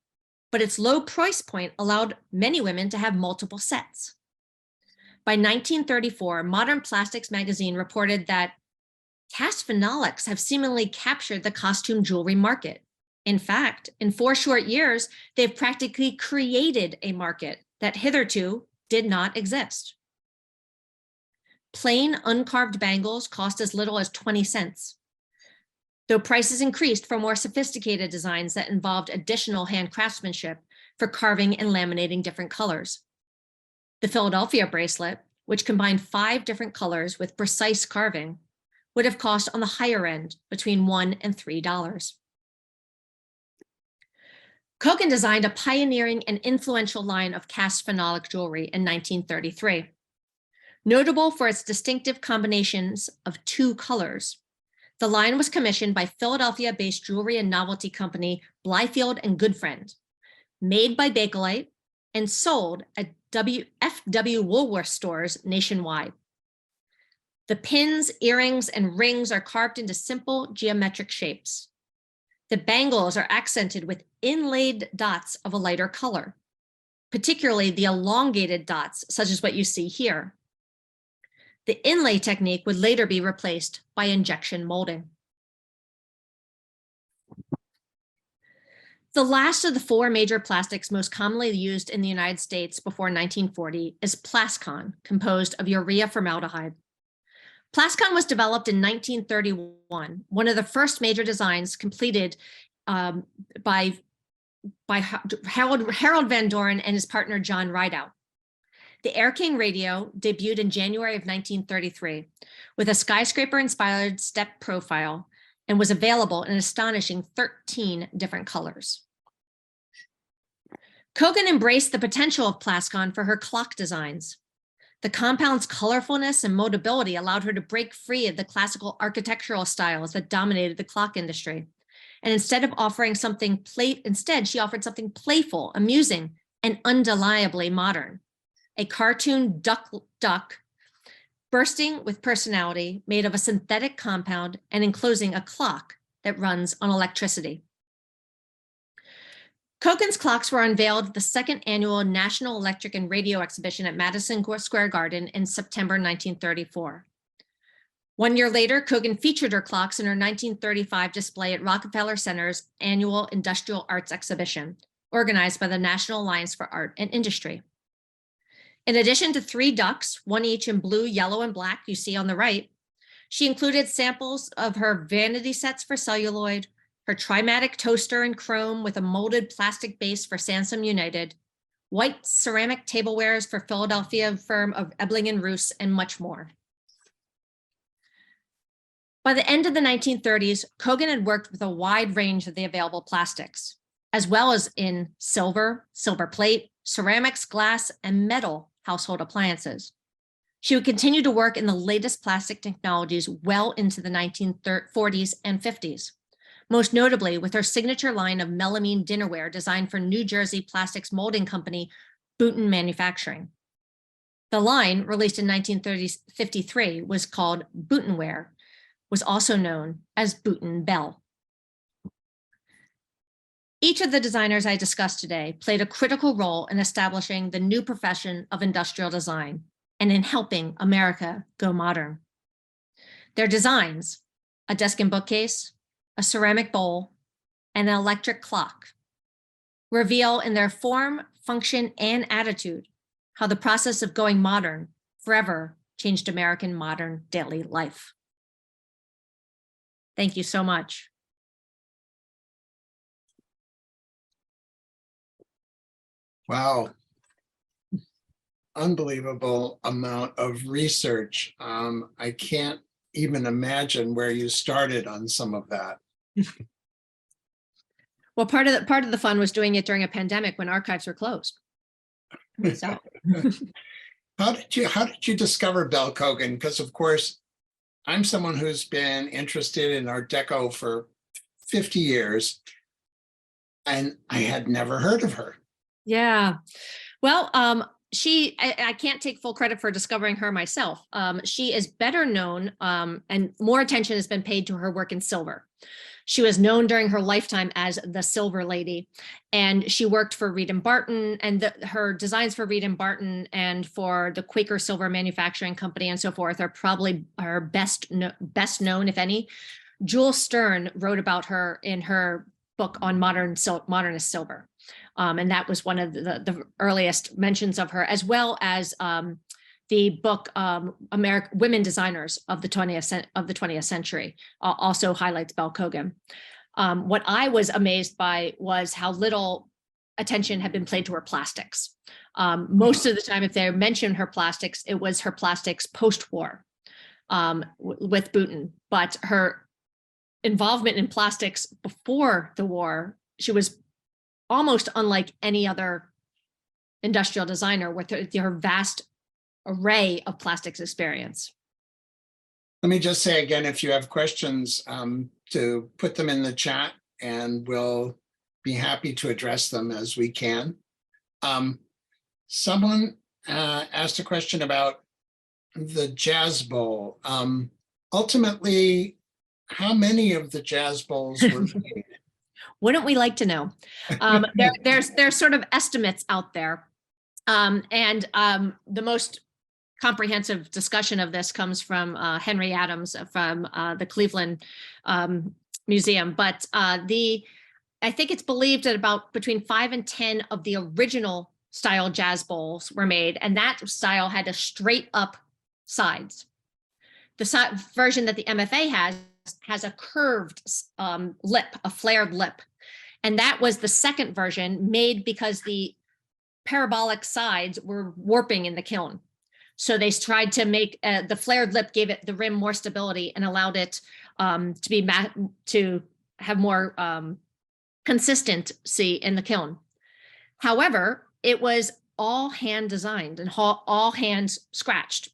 but its low price point allowed many women to have multiple sets. By 1934, Modern Plastics magazine reported that cast phenolics have seemingly captured the costume jewelry market. In fact, in 4 short years, they've practically created a market that hitherto did not exist. Plain uncarved bangles cost as little as 20 cents, though prices increased for more sophisticated designs that involved additional hand craftsmanship for carving and laminating different colors. The Philadelphia bracelet, which combined 5 different colors with precise carving, would have cost on the higher end between $1 and $3. Kogan designed a pioneering and influential line of cast phenolic jewelry in 1933. Notable for its distinctive combinations of 2 colors, the line was commissioned by Philadelphia-based jewelry and novelty company Blyfield and Goodfriend, made by Bakelite, and sold at F.W. Woolworth stores nationwide. The pins, earrings, and rings are carved into simple geometric shapes. The bangles are accented with inlaid dots of a lighter color, particularly the elongated dots, such as what you see here. The inlay technique would later be replaced by injection molding. The last of the 4 major plastics most commonly used in the United States before 1940 is Plascon, composed of urea formaldehyde. Plascon was developed in 1931, one of the first major designs completed by Harold Van Doren and his partner John Rideout. The Air King radio debuted in January of 1933 with a skyscraper-inspired step profile and was available in an astonishing 13 different colors. Kogan embraced the potential of Plascon for her clock designs. The compound's colorfulness and modability allowed her to break free of the classical architectural styles that dominated the clock industry. And instead of offering something she offered something playful, amusing, and undeniably modern. A cartoon duck bursting with personality, made of a synthetic compound and enclosing a clock that runs on electricity. Kogan's clocks were unveiled at the 2nd annual National Electric and Radio Exhibition at Madison Square Garden in September 1934. 1 year later, Kogan featured her clocks in her 1935 display at Rockefeller Center's annual Industrial Arts Exhibition, organized by the National Alliance for Art and Industry. In addition to 3 ducks, 1 each in blue, yellow, and black you see on the right, she included samples of her vanity sets for celluloid, her trimatic toaster in chrome with a molded plastic base for Sansom United, white ceramic tablewares for Philadelphia firm of Ebling & Roos, and much more. By the end of the 1930s, Kogan had worked with a wide range of the available plastics, as well as in silver, silver plate, ceramics, glass, and metal household appliances. She would continue to work in the latest plastic technologies well into the 1940s and 50s, most notably with her signature line of melamine dinnerware designed for New Jersey plastics molding company Bouton Manufacturing. The line, released in 1953, was called Boutonware, was also known as Bouton Bell. Each of the designers I discussed today played a critical role in establishing the new profession of industrial design and in helping America go modern. Their designs, a desk and bookcase, a ceramic bowl, and an electric clock, reveal in their form, function, and attitude how the process of going modern forever changed American modern daily life. Thank you so much. Wow. unbelievable amount of research. I can't even imagine where you started on some of that. Well, part of the fun was doing it during a pandemic when archives were closed. So How did you discover Bell Kogan? Because of course, I'm someone who's been interested in Art Deco for 50 years, and I had never heard of her. yeah. Well, I can't take full credit for discovering her myself. She is better known, and more attention has been paid to her work in silver. She was known during her lifetime as the Silver Lady, and she worked for Reed and Barton, and her designs for Reed and Barton and for the Quaker Silver Manufacturing Company and so forth are probably her best known, if any. Jules Stern wrote about her in her book on modernist silver. And that was one of the earliest mentions of her, as well as the book Women Designers of the 20th Century also highlights Bell Kogan. What I was amazed by was how little attention had been played to her plastics. Most of the time, if they mentioned her plastics, it was her plastics post-war with Bouton, but her involvement in plastics before the war, she was almost unlike any other industrial designer with her vast array of plastics experience. Let me just say again, if you have questions, to put them in the chat and we'll be happy to address them as we can. Someone asked a question about the Jazz Bowl. Ultimately, how many of the Jazz Bowls were made? Wouldn't we like to know? There's sort of estimates out there. The most comprehensive discussion of this comes from Henry Adams from the Cleveland Museum. But I think it's believed that about between 5 and 10 of the original style Jazz Bowls were made, and that style had a straight up sides. The version that the MFA has a curved lip, a flared lip. And that was the second version, made because the parabolic sides were warping in the kiln. So they tried to make the flared lip, gave it the rim more stability and allowed it to have more consistency in the kiln. However, it was all hand designed and all hands scratched.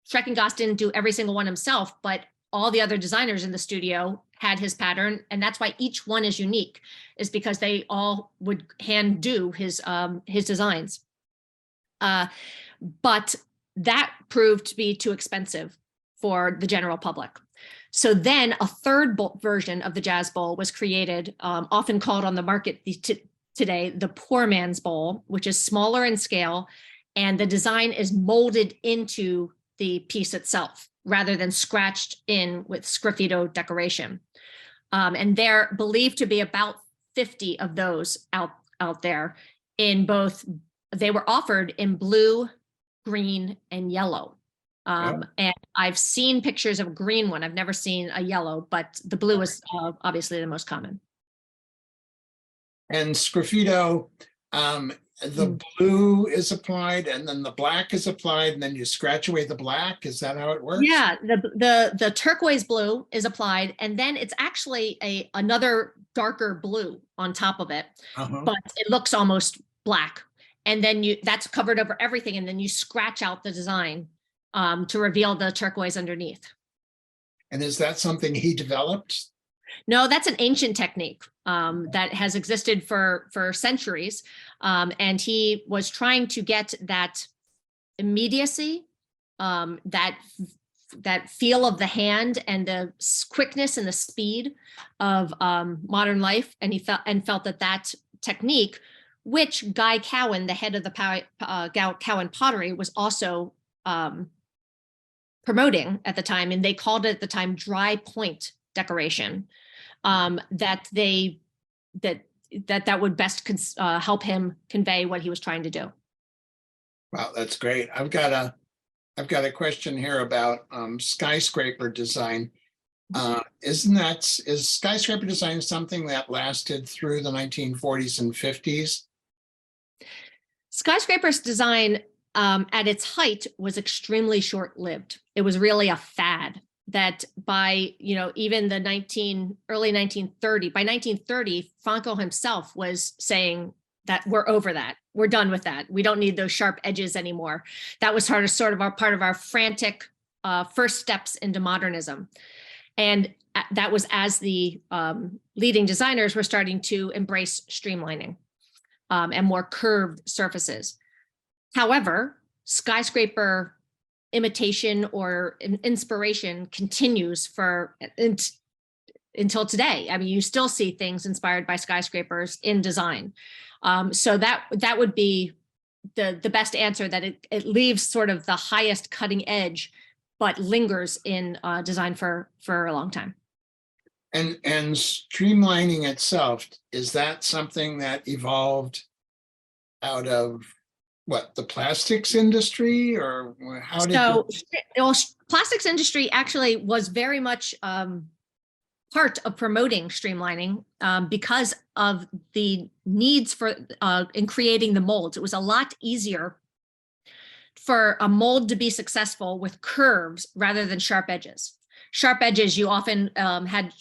Schreckengoss didn't do every single one himself, but all the other designers in the studio had his pattern, and that's why each one is unique, is because they all would hand do his designs. But that proved to be too expensive for the general public. So then a third version of the Jazz Bowl was created, often called on the market today the poor man's bowl, which is smaller in scale, and the design is molded into the piece itself rather than scratched in with sgraffito decoration. And they're believed to be about 50 of those out there in both, they were offered in blue, green, and yellow. And I've seen pictures of a green one. I've never seen a yellow, but the blue is obviously the most common. And sgraffito, the blue is applied and then the black is applied and then you scratch away the black. Is that how it works? Yeah, the turquoise blue is applied, and then it's actually another darker blue on top of it, but it looks almost black. And then that's covered over everything, and then you scratch out the design to reveal the turquoise underneath. And is that something he developed? No, that's an ancient technique that has existed for centuries. And he was trying to get that immediacy, that feel of the hand and the quickness and the speed of modern life. And he felt that technique, which Guy Cowan, the head of the Cowan Pottery, was also promoting at the time, and they called it at the time dry point decoration, that would best help him convey what he was trying to do. Wow, that's great. I've got a question here about skyscraper design. Is skyscraper design something that lasted through the 1940s and 50s? Skyscrapers design at its height was extremely short-lived. It was really a fad that by, even the early 1930, by 1930, Franco himself was saying that we're over that. We're done with that. We don't need those sharp edges anymore. That was sort of part of our frantic first steps into modernism. And that was as the leading designers were starting to embrace streamlining and more curved surfaces. However, skyscraper imitation or inspiration continues until today. I mean, you still see things inspired by skyscrapers in design. So that would be the best answer, that it leaves sort of the highest cutting edge, but lingers in design for a long time. And streamlining itself, is that something that evolved out of what, the plastics industry, or how did plastics industry actually was very much part of promoting streamlining because of the needs for in creating the molds. It was a lot easier for a mold to be successful with curves rather than sharp edges. Sharp edges, you often had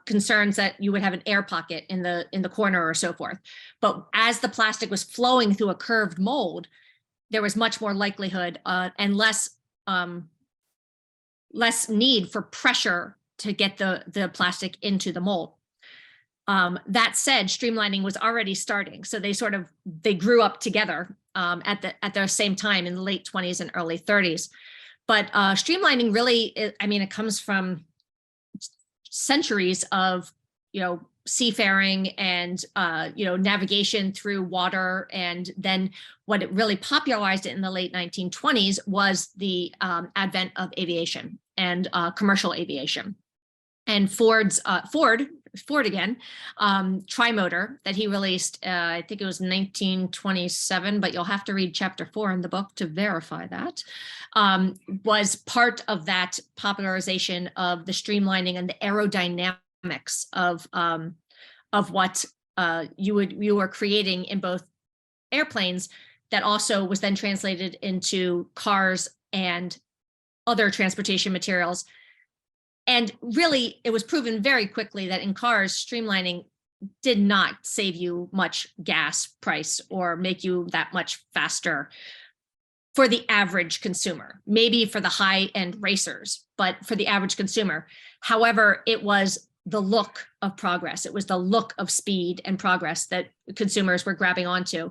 concerns that you would have an air pocket in the corner or so forth. But as the plastic was flowing through a curved mold, there was much more likelihood and less need for pressure to get the plastic into the mold. That said, streamlining was already starting, so they grew up together at the same time in the late 20s and early 30s. But streamlining really, it comes from centuries of, seafaring and, navigation through water. And then what it really popularized it in the late 1920s was the advent of aviation and commercial aviation. And Ford again, Trimotor that he released, I think it was 1927, but you'll have to read chapter 4 in the book to verify that, was part of that popularization of the streamlining and the aerodynamics of what you were creating in both airplanes, that also was then translated into cars and other transportation materials. And really, it was proven very quickly that in cars, streamlining did not save you much gas price or make you that much faster for the average consumer, maybe for the high-end racers, but for the average consumer. However, it was the look of progress. It was the look of speed and progress that consumers were grabbing onto.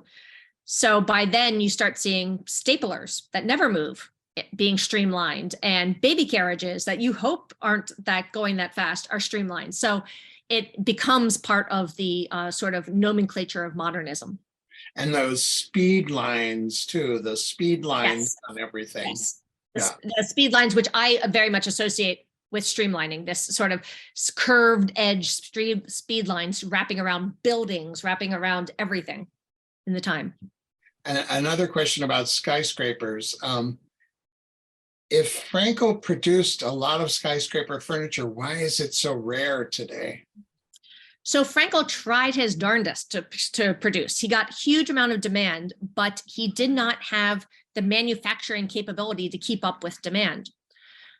So by then, you start seeing staplers that never move being streamlined, and baby carriages that you hope aren't going that fast are streamlined. So it becomes part of the sort of nomenclature of modernism. And those speed lines too, the speed lines on everything. Yes. Yeah. The speed lines, which I very much associate with streamlining, this sort of curved edge speed lines wrapping around buildings, wrapping around everything in the time. And another question about skyscrapers. If Franco produced a lot of skyscraper furniture, why is it so rare today? So Franco tried his darndest to produce. He got huge amount of demand, but he did not have the manufacturing capability to keep up with demand.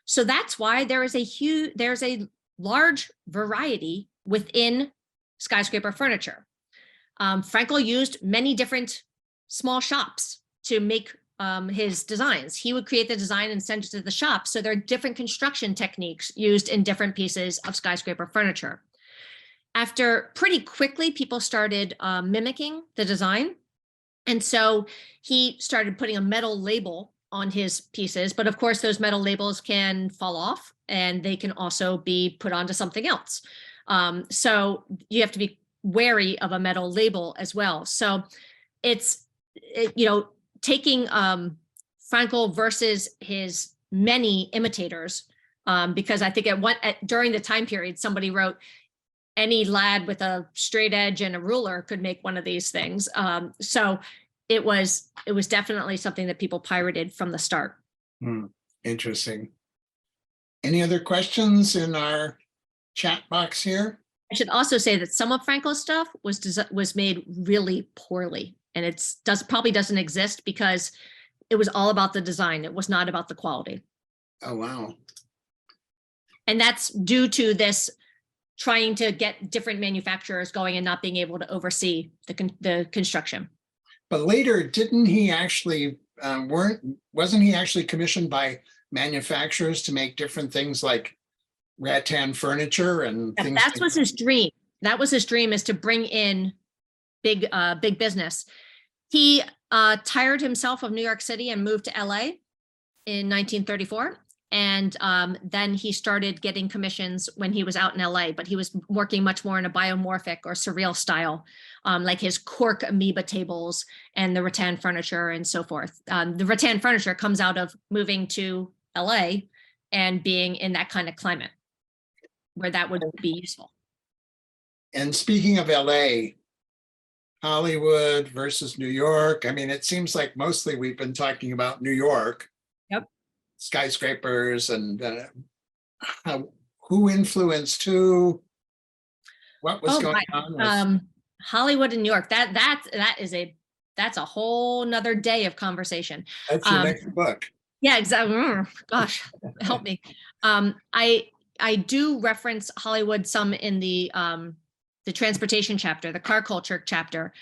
So that's why there's a large variety within skyscraper furniture. Franco used many different small shops to make his designs. He would create the design and send it to the shop. So there are different construction techniques used in different pieces of skyscraper furniture. After pretty quickly, people started mimicking the design. And so he started putting a metal label on his pieces. But of course, those metal labels can fall off and they can also be put onto something else. So you have to be wary of a metal label as well. So it's, taking Franco versus his many imitators, because I think during the time period, somebody wrote, any lad with a straight edge and a ruler could make one of these things. So it was definitely something that people pirated from the start. Interesting. Any other questions in our chat box here? I should also say that some of Franco's stuff was made really poorly, and probably doesn't exist because it was all about the design. It was not about the quality. Oh, wow. And that's due to this trying to get different manufacturers going and not being able to oversee the construction. But later, didn't he actually, wasn't he actually commissioned by manufacturers to make different things like rattan furniture and things? That was his dream. That was his dream, is to bring in big business. He tired himself of New York City and moved to LA in 1934. And then he started getting commissions when he was out in LA, but he was working much more in a biomorphic or surreal style, like his cork amoeba tables and the rattan furniture and so forth. The rattan furniture comes out of moving to LA and being in that kind of climate where that would be useful. And speaking of LA, Hollywood versus New York. I mean, it seems like mostly we've been talking about New York. Yep. Skyscrapers and who influenced who, what was going on with Hollywood and New York. That's a whole nother day of conversation. that's your next book. Yeah, exactly. Gosh, help me. I do reference Hollywood some in the transportation chapter, the car culture chapter,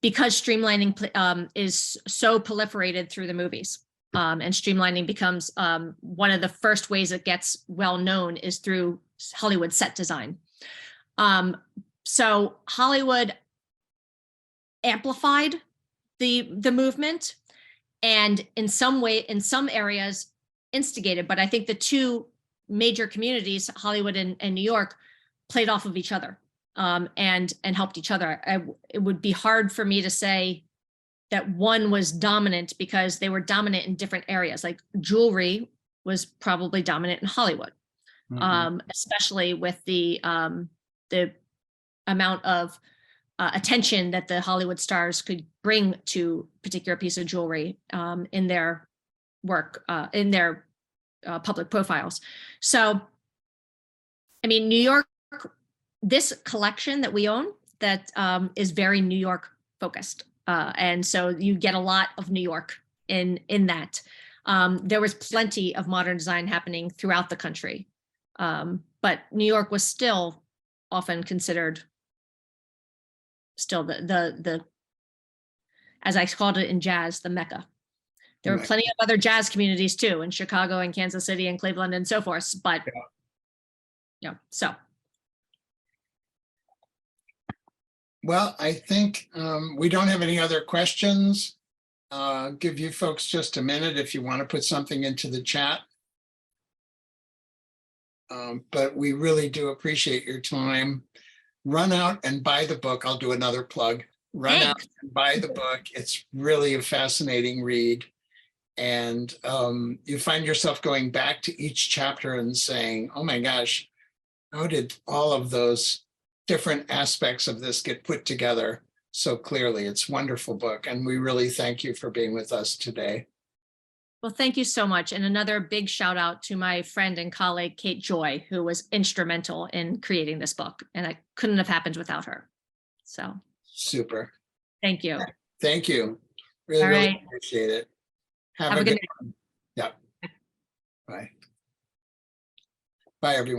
because streamlining is so proliferated through the movies. And streamlining becomes one of the first ways it gets well known is through Hollywood set design. So Hollywood amplified the movement, and in some way, in some areas, instigated. But I think the two major communities, Hollywood and New York, played off of each other and helped each other. It would be hard for me to say that one was dominant because they were dominant in different areas. Like jewelry was probably dominant in Hollywood, especially with the amount of attention that the Hollywood stars could bring to a particular piece of jewelry in their work, in their public profiles. So, I mean, New York, this collection that we own that is very New York focused. And so you get a lot of New York in that. There was plenty of modern design happening throughout the country. But New York was still often considered still the as I called it in jazz, the Mecca. There were plenty of other jazz communities too in Chicago and Kansas City and Cleveland and so forth. But yeah, so. Well, I think we don't have any other questions. Give you folks just a minute if you want to put something into the chat. But we really do appreciate your time. Run out and buy the book. I'll do another plug. Run out and buy the book. It's really a fascinating read. And you find yourself going back to each chapter and saying, oh my gosh, how did all of those different aspects of this get put together so clearly? It's a wonderful book. And we really thank you for being with us today. Well, thank you so much. And another big shout out to my friend and colleague, Kate Joy, who was instrumental in creating this book. And it couldn't have happened without her. So. Super. Thank you. Thank you. Really, really appreciate it. Have a good night. Yeah. Bye. Bye, everyone.